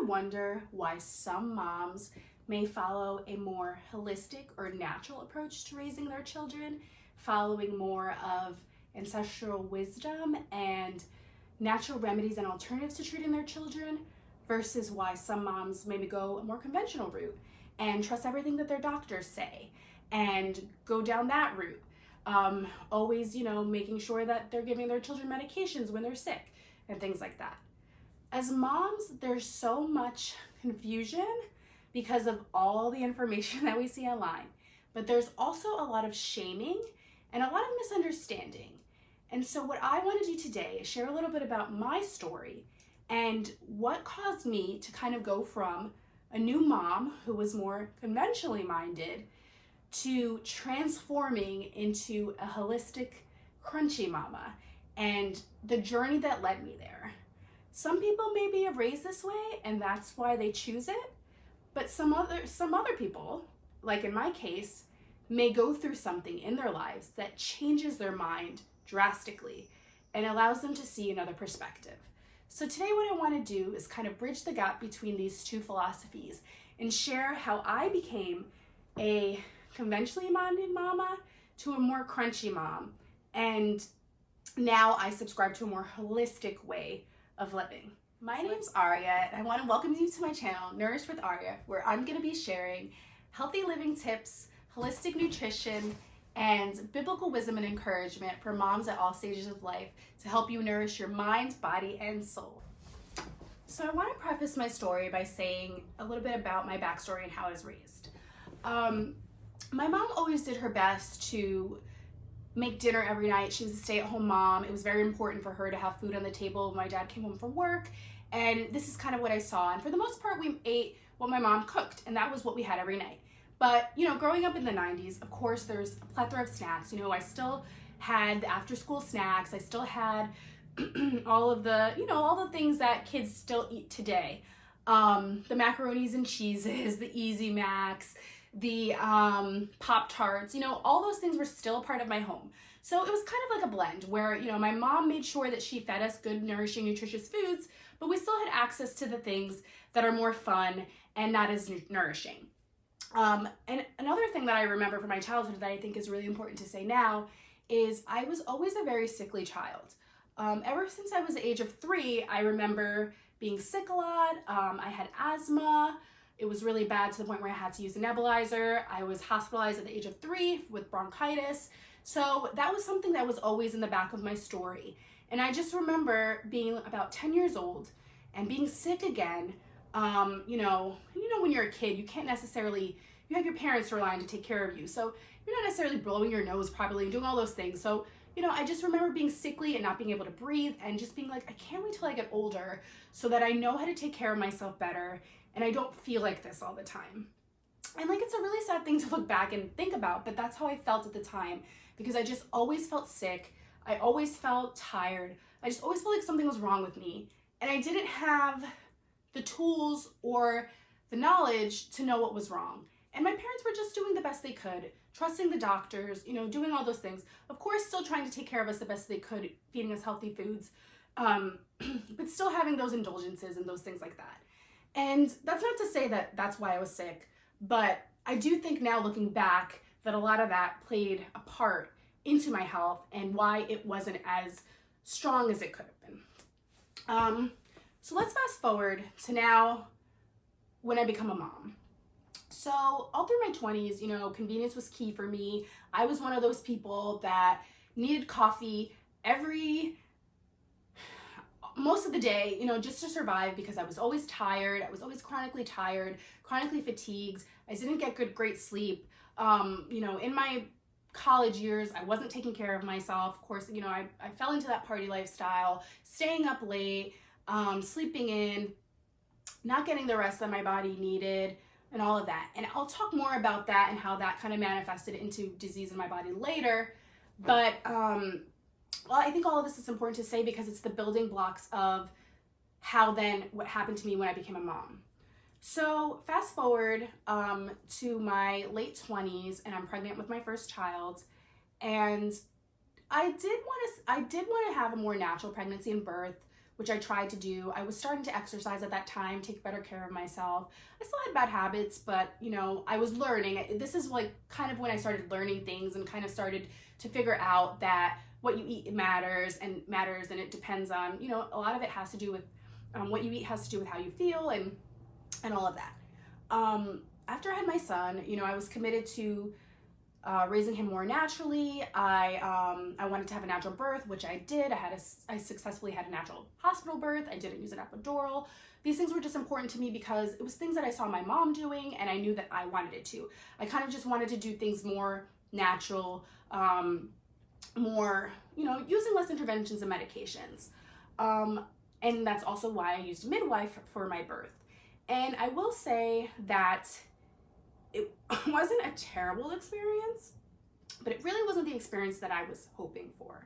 ever wonder why some moms may follow a more holistic or natural approach to raising their children, following more of ancestral wisdom and natural remedies and alternatives to treating their children, versus why some moms maybe go a more conventional route and trust everything that their doctors say and go down that route? Always, making sure that they're giving their children medications when they're sick and things like that. As moms, there's so much confusion because of all the information that we see online, but there's also a lot of shaming and a lot of misunderstanding. And so what I want to do today is share a little bit about my story and what caused me to kind of go from a new mom who was more conventionally minded to transforming into a holistic, crunchy mama, and the journey that led me there. Some people may be raised this way and that's why they choose it, but some other people, like in my case, may go through something in their lives that changes their mind drastically and allows them to see another perspective. So today what I want to do is kind of bridge the gap between these two philosophies and share how I became a conventionally minded mama to a more crunchy mom. And now I subscribe to a more holistic way of living. My name's Aria, and I want to welcome you to my channel, Nourished with Aria, where I'm going to be sharing healthy living tips, holistic nutrition, and biblical wisdom and encouragement for moms at all stages of life to help you nourish your mind, body, and soul. So I want to preface my story by saying a little bit about my backstory and how I was raised. My mom always did her best to make dinner every night. She was a stay-at-home mom. It was very important for her to have food on the table when my dad came home from work, and this is kind of what I saw. And for the most part, we ate what my mom cooked, and that was what we had every night. But, growing up in the 90s, of course, there's a plethora of snacks. I still had the after-school snacks. I still had all of the, all the things that kids still eat today. The macaronis and cheeses, the Easy Macs, the Pop-Tarts, all those things were still a part of my home. So it was kind of like a blend where, my mom made sure that she fed us good, nourishing, nutritious foods, but we still had access to the things that are more fun and not as nourishing. And another thing that I remember from my childhood that I think is really important to say now is I was always a very sickly child. Ever since I was the age of 3, I remember being sick a lot. I had asthma. It was really bad to the point where I had to use a nebulizer. I was hospitalized at the age of 3 with bronchitis. So that was something that was always in the back of my story. And I just remember being about 10 years old and being sick again. When you're a kid, you can't necessarily, you have your parents relying to take care of you. So you're not necessarily blowing your nose properly and doing all those things. So, I just remember being sickly and not being able to breathe and just being like, I can't wait till I get older so that I know how to take care of myself better and I don't feel like this all the time. And it's a really sad thing to look back and think about, but that's how I felt at the time because I just always felt sick. I always felt tired. I just always felt like something was wrong with me. And I didn't have the tools or the knowledge to know what was wrong. And my parents were just doing the best they could, trusting the doctors, doing all those things. Of course, still trying to take care of us the best they could, feeding us healthy foods, but still having those indulgences and those things like that. And that's not to say that that's why I was sick, but I do think now looking back that a lot of that played a part into my health and why it wasn't as strong as it could have been. So let's fast forward to now when I become a mom. So all through my 20s, convenience was key for me. I was one of those people that needed coffee most of the day, just to survive because I was always tired. I was always chronically tired, chronically fatigued. I didn't get great sleep. In my college years, I wasn't taking care of myself. Of course, I fell into that party lifestyle, staying up late, sleeping in, not getting the rest that my body needed, and all of that. And I'll talk more about that and how that kind of manifested into disease in my body later. But I think all of this is important to say because it's the building blocks of what happened to me when I became a mom. So fast forward to my late 20s, and I'm pregnant with my first child, and I did want to have a more natural pregnancy and birth which I tried to do. I was starting to exercise at that time, take better care of myself. I still had bad habits, but you know, I was learning. This is like kind of when I started learning things and kind of started to figure out that what you eat matters, and it depends on, you know, a lot of it has to do with what you eat has to do with how you feel and all of that. After I had my son, you know, I was committed to raising him more naturally. I wanted to have a natural birth, which I did. I successfully had a natural hospital birth. I didn't use an epidural. These things were just important to me because it was things that I saw my mom doing, and I knew that I wanted it too. I kind of just wanted to do things more natural, more, you know, using less interventions and medications. And that's also why I used a midwife for my birth. And I will say that it wasn't a terrible experience, but it really wasn't the experience that I was hoping for.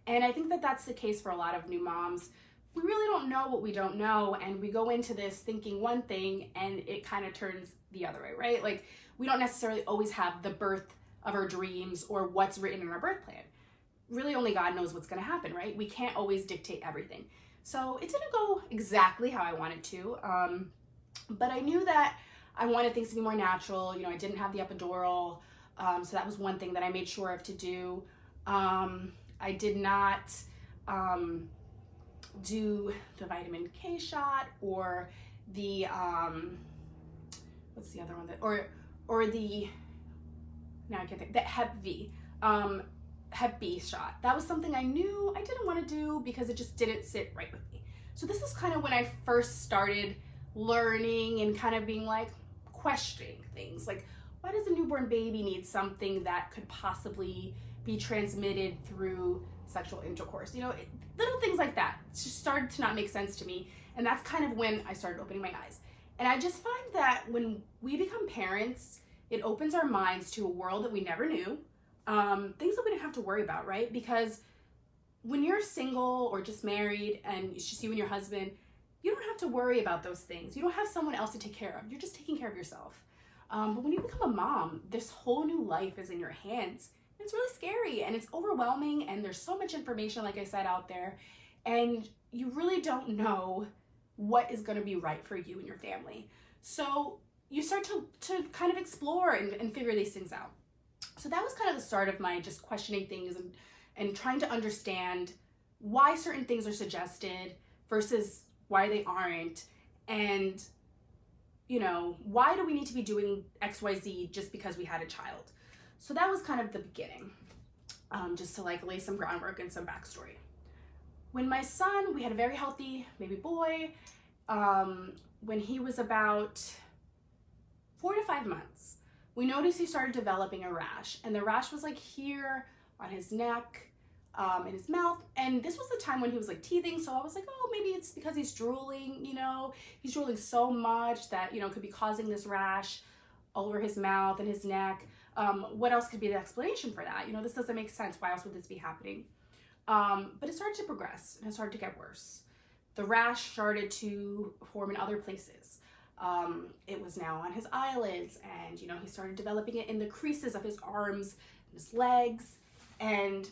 And I think that that's the case for a lot of new moms. We really don't know what we don't know, and we go into this thinking one thing and it kind of turns the other way, right? Like, we don't necessarily always have the birth of our dreams or what's written in our birth plan. Really, only God knows what's going to happen, right? We can't always dictate everything. So it didn't go exactly how I wanted to, but I knew that I wanted things to be more natural. You know, I didn't have the epidural, so that was one thing that I made sure of to do. I did not do the vitamin K shot or the what's the other one that or the, now I can't think, the Hep B shot. That was something I knew I didn't want to do because it just didn't sit right with me. So this is kind of when I first started learning and kind of being like, questioning things like, why does a newborn baby need something that could possibly be transmitted through sexual intercourse? You know, little things like that just started to not make sense to me. And that's kind of when I started opening my eyes. And I just find that when we become parents, it opens our minds to a world that we never knew, things that we didn't have to worry about, right? Because when you're single or just married and it's just you and your husband, you don't have to worry about those things. You don't have someone else to take care of. You're just taking care of yourself. But when you become a mom, this whole new life is in your hands. It's really scary and it's overwhelming, and there's so much information, like I said, out there, and you really don't know what is going to be right for you and your family. So you start to kind of explore and figure these things out. So that was kind of the start of my just questioning things and trying to understand why certain things are suggested versus why they aren't, and you know, why do we need to be doing XYZ just because we had a child? So that was kind of the beginning, just to like lay some groundwork and some backstory. When my son, we had a very healthy baby boy. When he was about 4 to 5 months, we noticed he started developing a rash, and the rash was like here on his neck, in his mouth. And this was the time when he was like teething, so I was like, oh, maybe it's because he's drooling, you know, he's drooling so much that, you know, could be causing this rash all over his mouth and his neck. What else could be the explanation for that? You know, this doesn't make sense. Why else would this be happening? But it started to progress and it started to get worse. The rash started to form in other places. It was now on his eyelids, and, you know, he started developing it in the creases of his arms and his legs, and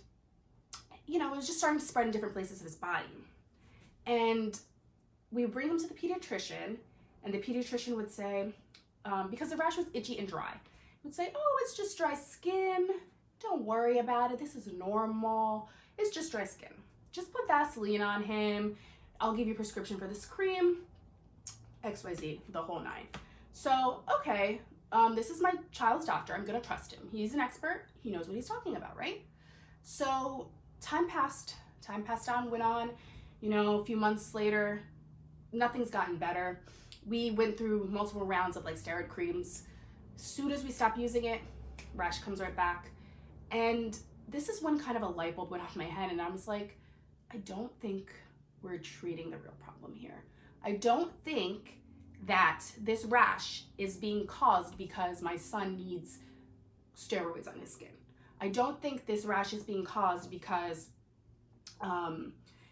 you know, it was just starting to spread in different places of his body. And we bring him to the pediatrician, and the pediatrician would say, because the rash was itchy and dry, would say, oh, it's just dry skin. Don't worry about it. This is normal. It's just dry skin. Just put Vaseline on him. I'll give you a prescription for this cream, XYZ, the whole nine. So, okay, this is my child's doctor. I'm going to trust him. He's an expert. He knows what he's talking about, right? So time passed on, went on, you know, a few months later, nothing's gotten better. We went through multiple rounds of like steroid creams. As soon as we stopped using it, rash comes right back. And this is when kind of a light bulb went off my head, and I was like, I don't think we're treating the real problem here. I don't think that this rash is being caused because my son needs steroids on his skin. I don't think this rash is being caused because,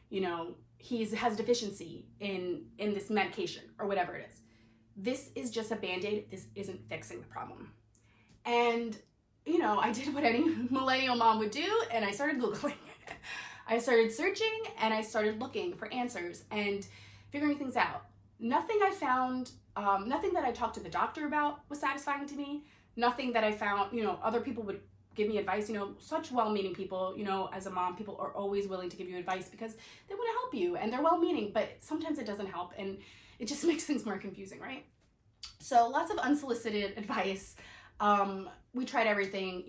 you know, he has deficiency in this medication or whatever it is. This is just a Band-Aid. This isn't fixing the problem. And, you know, I did what any millennial mom would do, and I started Googling. I started searching and I started looking for answers and figuring things out. Nothing I found, nothing that I talked to the doctor about was satisfying to me. Nothing that I found, other people would give me advice, such well-meaning people, as a mom, people are always willing to give you advice because they want to help you and they're well-meaning, but sometimes it doesn't help and it just makes things more confusing, right? So lots of unsolicited advice. We tried everything,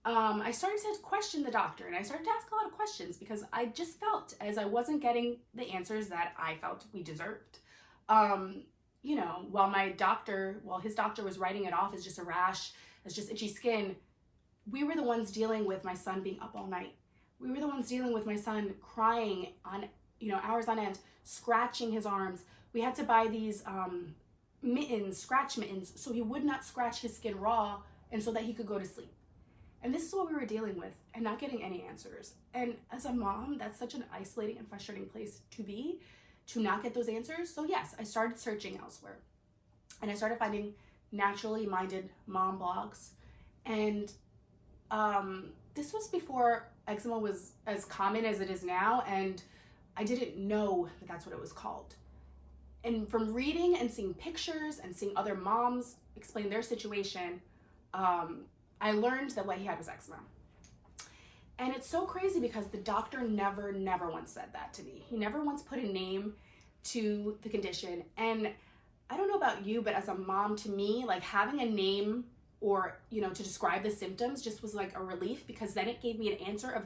I started to question the doctor and I started to ask a lot of questions because I just felt as I wasn't getting the answers that I felt we deserved. While his doctor was writing it off as just a rash, as just itchy skin, we were the ones dealing with my son being up all night. We were the ones dealing with my son crying on, hours on end, scratching his arms. We had to buy these scratch mittens, so he would not scratch his skin raw and so that he could go to sleep. And this is what we were dealing with and not getting any answers. And as a mom, that's such an isolating and frustrating place to be, to not get those answers. So yes, I started searching elsewhere and I started finding naturally minded mom blogs. And this was before eczema was as common as it is now, and I didn't know that that's what it was called. And from reading and seeing pictures and seeing other moms explain their situation, I learned that what he had was eczema. And it's so crazy because the doctor never once said that to me. He never once put a name to the condition. And I don't know about you, but as a mom, to me, like having a name or, to describe the symptoms just was like a relief, because then it gave me an answer of,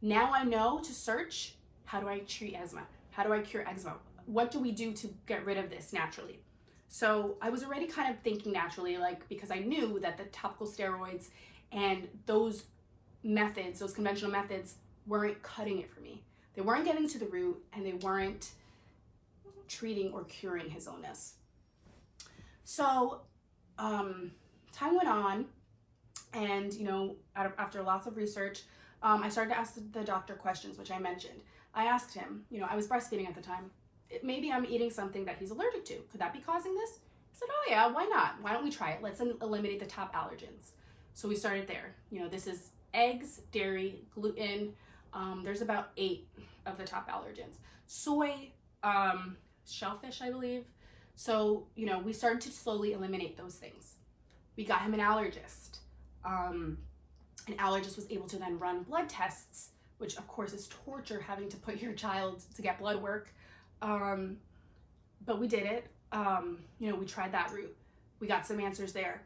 now I know to search, how do I treat eczema? How do I cure eczema? What do we do to get rid of this naturally? So I was already kind of thinking naturally, because I knew that the topical steroids and those methods, those conventional methods, weren't cutting it for me. They weren't getting to the root and they weren't treating or curing his illness. So time went on, and after lots of research, I started to ask the doctor questions, which I mentioned. I asked him, I was breastfeeding at the time. Maybe I'm eating something that he's allergic to. Could that be causing this? He said, oh yeah, why not? Why don't we try it? Let's eliminate the top allergens. So we started there. This is eggs, dairy, gluten. There's about 8 of the top allergens. Soy, shellfish, I believe. So, we started to slowly eliminate those things. We got him an allergist. An allergist was able to then run blood tests, which of course is torture, having to put your child to get blood work. But we did it. We tried that route. We got some answers there.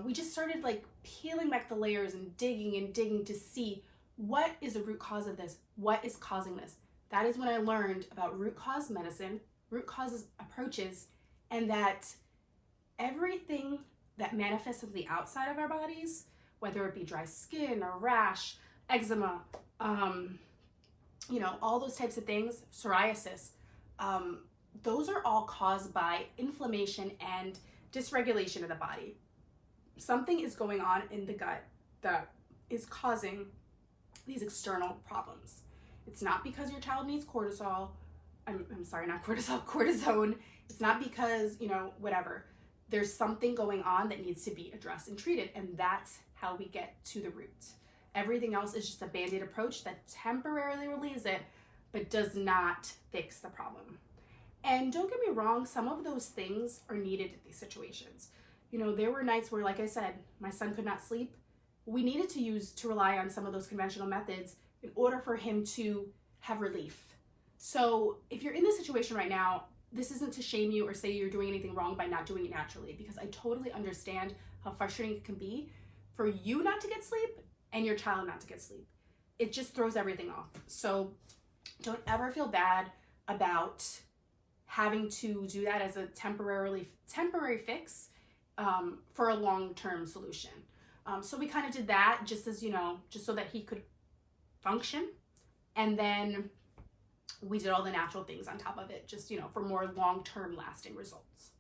We just started peeling back the layers and digging to see what is the root cause of this? What is causing this? That is when I learned about root cause medicine, root causes approaches, and that everything that manifests on the outside of our bodies, whether it be dry skin or rash, eczema, all those types of things, psoriasis, those are all caused by inflammation and dysregulation of the body. Something is going on in the gut that is causing these external problems. It's not because your child needs cortisol. I'm sorry, not cortisol, cortisone. It's not because, whatever. There's something going on that needs to be addressed and treated, and that's how we get to the root. Everything else is just a band-aid approach that temporarily relieves it, but does not fix the problem. And don't get me wrong, some of those things are needed in these situations. There were nights where, like I said, my son could not sleep. We needed to rely on some of those conventional methods in order for him to have relief. So if you're in this situation right now, this isn't to shame you or say you're doing anything wrong by not doing it naturally, because I totally understand how frustrating it can be for you not to get sleep and your child not to get sleep. It just throws everything off. So don't ever feel bad about having to do that as a temporary fix for a long-term solution. So we kind of did that just so that he could function. And then we did all the natural things on top of it, just, for more long-term lasting results.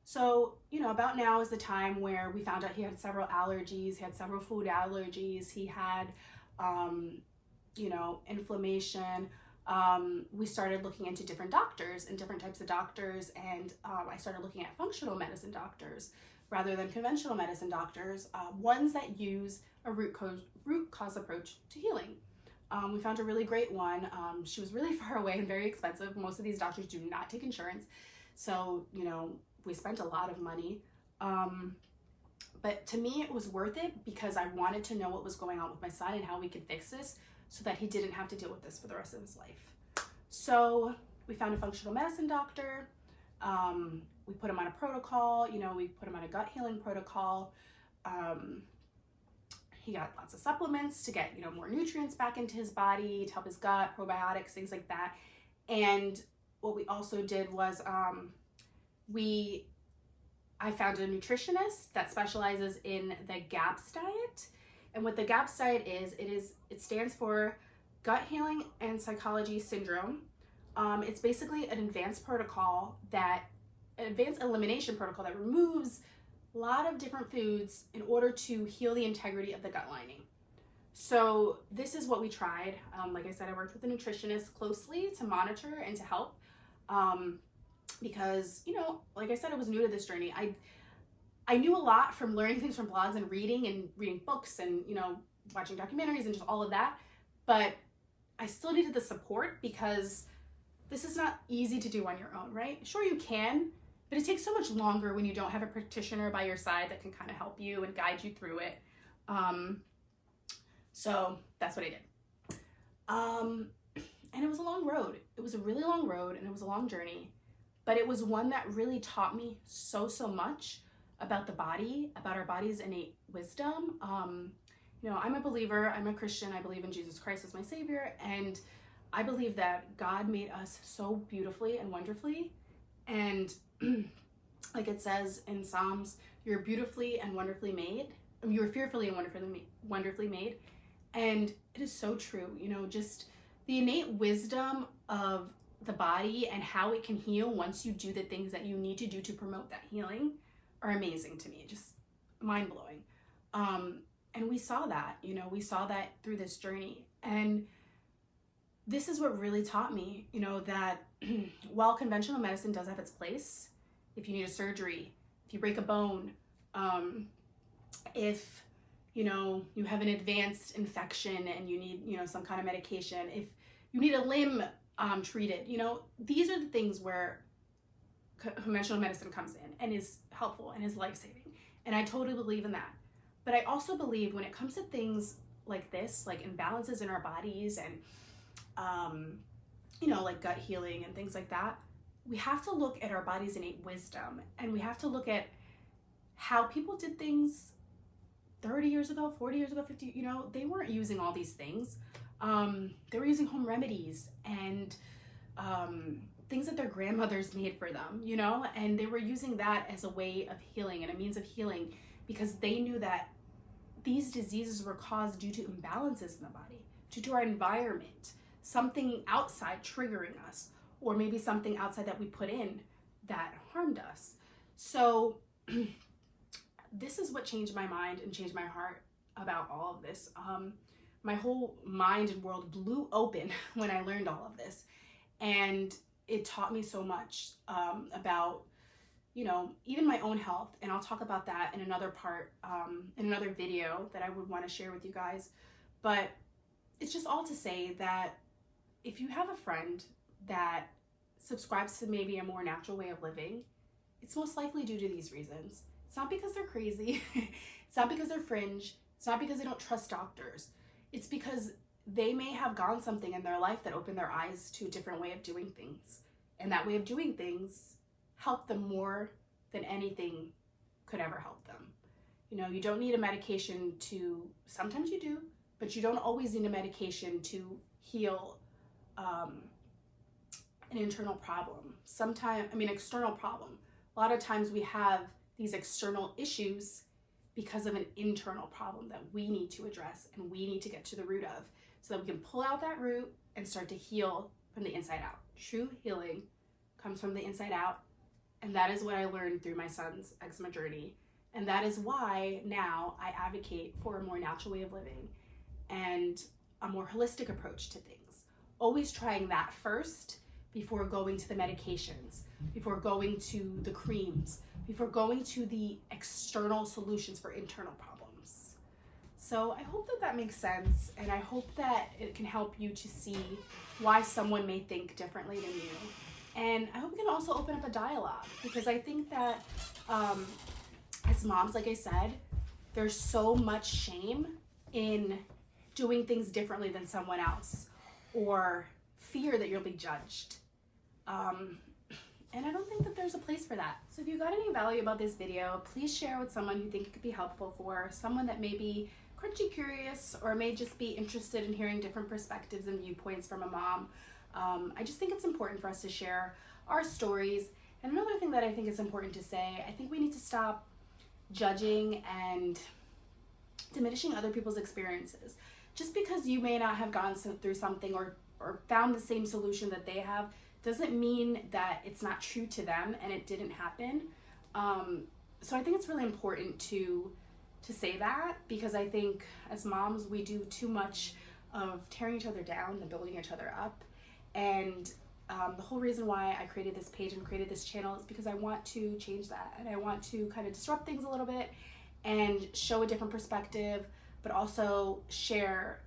So, about now is the time where we found out he had several allergies. He had several food allergies. He had, inflammation. We started looking into different doctors and different types of doctors. And I started looking at functional medicine doctors rather than conventional medicine doctors, ones that use a root cause approach to healing. We found a really great one. She was really far away and very expensive. Most of these doctors do not take insurance. So, you know, we spent a lot of money. But to me, it was worth it because I wanted to know what was going on with my son and how we could fix this so that he didn't have to deal with this for the rest of his life. So we found a functional medicine doctor. We put him on a protocol, you know, we put him on a gut healing protocol. He got lots of supplements to get, you know, more nutrients back into his body, to help his gut, probiotics, things like that. And what we also did was I found a nutritionist that specializes in the GAPS diet. And what the GAPS diet is, it stands for Gut Healing and Psychology Syndrome. It's basically an advanced elimination protocol that removes a lot of different foods in order to heal the integrity of the gut lining. So this is what we tried. Like I said, I worked with a nutritionist closely to monitor and to help. Because, you know, like I said, I was new to this journey. I knew a lot from learning things from blogs and reading books and, you know, watching documentaries and just all of that. But I still needed the support because this is not easy to do on your own, right? Sure, you can, but it takes so much longer when you don't have a practitioner by your side that can kind of help you and guide you through it. So that's what I did. And it was a long road. It was a really long road and it was a long journey, but it was one that really taught me so much about the body, about our body's innate wisdom. You know, I'm a believer, I'm a Christian, I believe in Jesus Christ as my savior, and I believe that God made us so beautifully and wonderfully. And like it says in Psalms, you're beautifully and wonderfully made. You're fearfully and wonderfully made. And it is so true, you know, just the innate wisdom of the body and how it can heal once you do the things that you need to do to promote that healing are amazing to me, just mind-blowing. And we saw that, you know, we saw that through this journey. And this is what really taught me, you know, that while conventional medicine does have its place, if you need a surgery, if you break a bone, if, you know, you have an advanced infection and you need, you know, some kind of medication, if you need a limb treated, you know, these are the things where conventional medicine comes in and is helpful and is life-saving. And I totally believe in that. But I also believe when it comes to things like this, like imbalances in our bodies and, you know, like gut healing and things like that, we have to look at our body's innate wisdom, and we have to look at how people did things 30 years ago, 40 years ago, 50, you know, they weren't using all these things. They were using home remedies and things that their grandmothers made for them, you know, and they were using that as a way of healing and a means of healing because they knew that these diseases were caused due to imbalances in the body, due to our environment, something outside triggering us, or maybe something outside that we put in that harmed us. So this is what changed my mind and changed my heart about all of this. My whole mind and world blew open when I learned all of this. And it taught me so much about, you know, even my own health. And I'll talk about that in another part, in another video that I would want to share with you guys. But it's just all to say that if you have a friend that subscribes to maybe a more natural way of living, it's most likely due to these reasons. It's not because they're crazy. It's not because they're fringe. It's not because they don't trust doctors. It's because they may have gone something in their life that opened their eyes to a different way of doing things. And that way of doing things helped them more than anything could ever help them. You know, you don't need a medication to, sometimes you do, but you don't always need a medication to heal an internal problem. External problem. A lot of times we have these external issues because of an internal problem that we need to address and we need to get to the root of so that we can pull out that root and start to heal from the inside out. True healing comes from the inside out. And that is what I learned through my son's eczema journey. And that is why now I advocate for a more natural way of living and a more holistic approach to things. Always trying that first before going to the medications, before going to the creams, before going to the external solutions for internal problems. So I hope that that makes sense, and I hope that it can help you to see why someone may think differently than you. And I hope it can also open up a dialogue, because I think that as moms, like I said, there's so much shame in doing things differently than someone else, or fear that you'll be judged. And I don't think that there's a place for that. So if you got any value about this video, please share with someone you think it could be helpful for, someone that may be crunchy curious or may just be interested in hearing different perspectives and viewpoints from a mom. I just think it's important for us to share our stories. And another thing that I think is important to say, I think we need to stop judging and diminishing other people's experiences. Just because you may not have gone through something or found the same solution that they have doesn't mean that it's not true to them and it didn't happen. So I think it's really important to say that, because I think as moms we do too much of tearing each other down than building each other up. And the whole reason why I created this page and created this channel is because I want to change that, and I want to kind of disrupt things a little bit and show a different perspective, but also share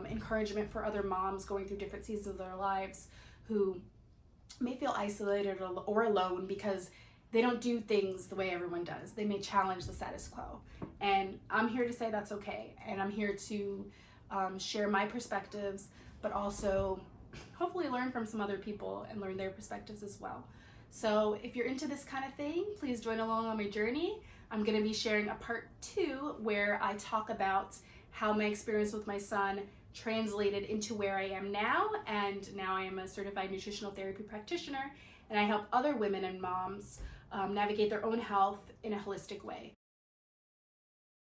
encouragement for other moms going through different seasons of their lives who may feel isolated or alone because they don't do things the way everyone does. They may challenge the status quo. And I'm here to say that's okay. And I'm here to share my perspectives, but also hopefully learn from some other people and learn their perspectives as well. So if you're into this kind of thing, please join along on my journey. I'm going to be sharing a part 2 where I talk about how my experience with my son translated into where I am now, and now I am a certified nutritional therapy practitioner, and I help other women and moms navigate their own health in a holistic way.